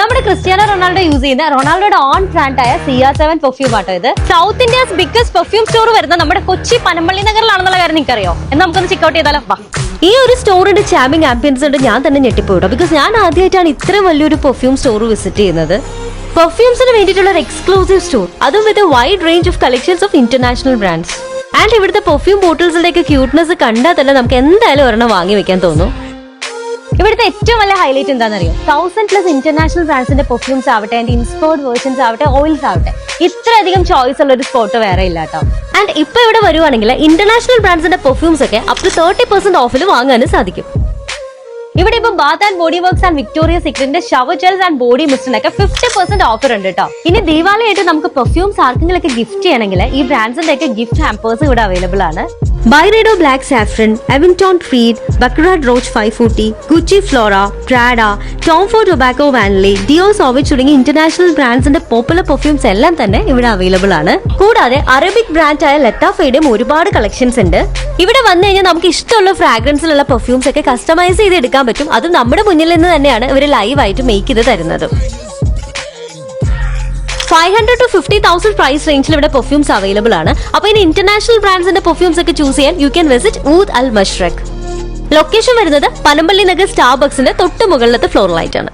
നമ്മുടെ Cristiano Ronaldo use ചെയ്യുന്ന റൊണാൾഡോയുടെ ഓൺ ബ്രാൻഡായ CR7 പെർഫ്യൂം ആട്ടോ ഇത്. South India's biggest perfume store വരുന്ന നമ്മുടെ കൊച്ചി പനമ്പള്ളി നഗറിലാണെന്നുള്ള കാര്യം നിങ്ങൾക്കറിയോ? എന്ന് നമുക്കൊന്ന് ചെക്ക് ഔട്ട് ചെയ്താലോ. ഈ ഒരു സ്റ്റോറിന്റെ ചാമിങ് ആംബിയൻസ് ഉണ്ട് ഞാൻ തന്നെ ഞെട്ടിപ്പോയിട്ടോ. ബിക്കോസ് ഞാൻ ആദ്യമായിട്ടാണ് ഇത്രയും വലിയൊരു പെർഫ്യൂം സ്റ്റോർ വിസിറ്റ് ചെയ്യുന്നത്. പെർഫ്യൂംസിന് വേണ്ടിയിട്ടുള്ള ഒരു എക്സ്ക്ലൂസീവ് സ്റ്റോർ, അതും with wide range of collections of international brands. And ഇവിടുത്തെ പെർഫ്യൂം ബോട്ടിൽസിലേക്ക് ക്യൂട്ട്നെസ് കണ്ടാൽ തന്നെ നമുക്ക് എന്തായാലും ഒരെണ്ണം വാങ്ങി വെക്കാൻ തോന്നും. ഇവിടുത്തെ ഏറ്റവും വലിയ ഹൈലൈറ്റ് എന്താണെന്നറിയോ? 1000+ ഇന്റർനാഷണൽ ബ്രാൻഡ്സിന്റെ പെർഫ്യൂംസ് ആവട്ടെ, ആൻഡ് ഇൻസ്പയർഡ് വേർഷൻസ് ആവട്ടെ, ഓയിൽസ് ആവട്ടെ, ഇത്രയധികം ചോയ്സ് ഉള്ള ഒരു സ്പോട്ട് വേറെ ഇല്ല കേട്ടോ. ആൻഡ് ഇപ്പൊ ഇവിടെ വരുവാണെങ്കിൽ ഇന്റർനാഷണൽ ബ്രാൻഡ്സിന്റെ പെർഫ്യൂംസ് ഒക്കെ അപ് ടു 30% ഓഫിൽ വാങ്ങാനും സാധിക്കും. ഇവിടെ ഇപ്പൊ Bath and Body Works and Victoria സീക്രറ്റിന്റെ ഷവർ ജെൽസ് ആൻഡ് ബോഡി മിസ്റ്റിനൊക്കെ 50% ഓഫർ ഉണ്ട് കേട്ടോ. ഇനി ദീപാവലി ആയിട്ട് നമുക്ക് പെർഫ്യൂംസ് ആർക്കെങ്കിലൊക്കെ ഗിഫ്റ്റ് ചെയ്യണമെങ്കിൽ ഈ ബ്രാൻഡ്സിന്റെ ഒക്കെ ഗിഫ്റ്റ് ഹാമ്പേഴ്സ് ഇവിടെ അവൈലബിൾ ആണ്. ബൈറേഡോ ബ്ലാക്ക് സാഫ്രൻ, എവിൻടോൺ ഫ്രീഡ്, Baccarat Rouge 540, Gucci Flora, Prada, Tom Ford tobacco vanille, Dior Sauvage തുടങ്ങിയ ഇന്റർനാഷണൽ ബ്രാൻഡ്സിന്റെ പോപ്പുലർ പെർഫ്യൂംസ് എല്ലാം തന്നെ ഇവിടെ അവൈലബിൾ ആണ്. കൂടാതെ അറബിക് ബ്രാൻഡായ ലത്താഫയുടെയും ഒരുപാട് കളക്ഷൻസ് ഉണ്ട്. ഇവിടെ വന്നു കഴിഞ്ഞാൽ നമുക്ക് ഇഷ്ടമുള്ള ഫ്രാഗ്രൻസിലുള്ള പെർഫ്യൂംസ് ഒക്കെ കസ്റ്റമൈസ് ചെയ്ത് എടുക്കാൻ പറ്റും. അതും നമ്മുടെ മുന്നിൽ നിന്ന് തന്നെയാണ് ഇവർ ലൈവായിട്ട് മേക്ക് ചെയ്ത് തരുന്നത്. 500 to 50,000 പ്രൈസ് റേഞ്ചിൽ ഇവിടെ പെർഫ്യൂംസ് അവൈലബിൾ ആണ്. അപ്പൊ ഇനി ഇന്റർനാഷണൽ ബ്രാൻഡ്സിന്റെ പെർഫ്യൂംസ് ഒക്കെ ചൂസ് ചെയ്യാൻ you can visit Oud Al Mashraq. Location വരുന്നത് പനമ്പള്ളി നഗർ സ്റ്റാർബക്സിന്റെ തൊട്ട് മുകളിലത്തെ ഫ്ലോറിലായിട്ടാണ്.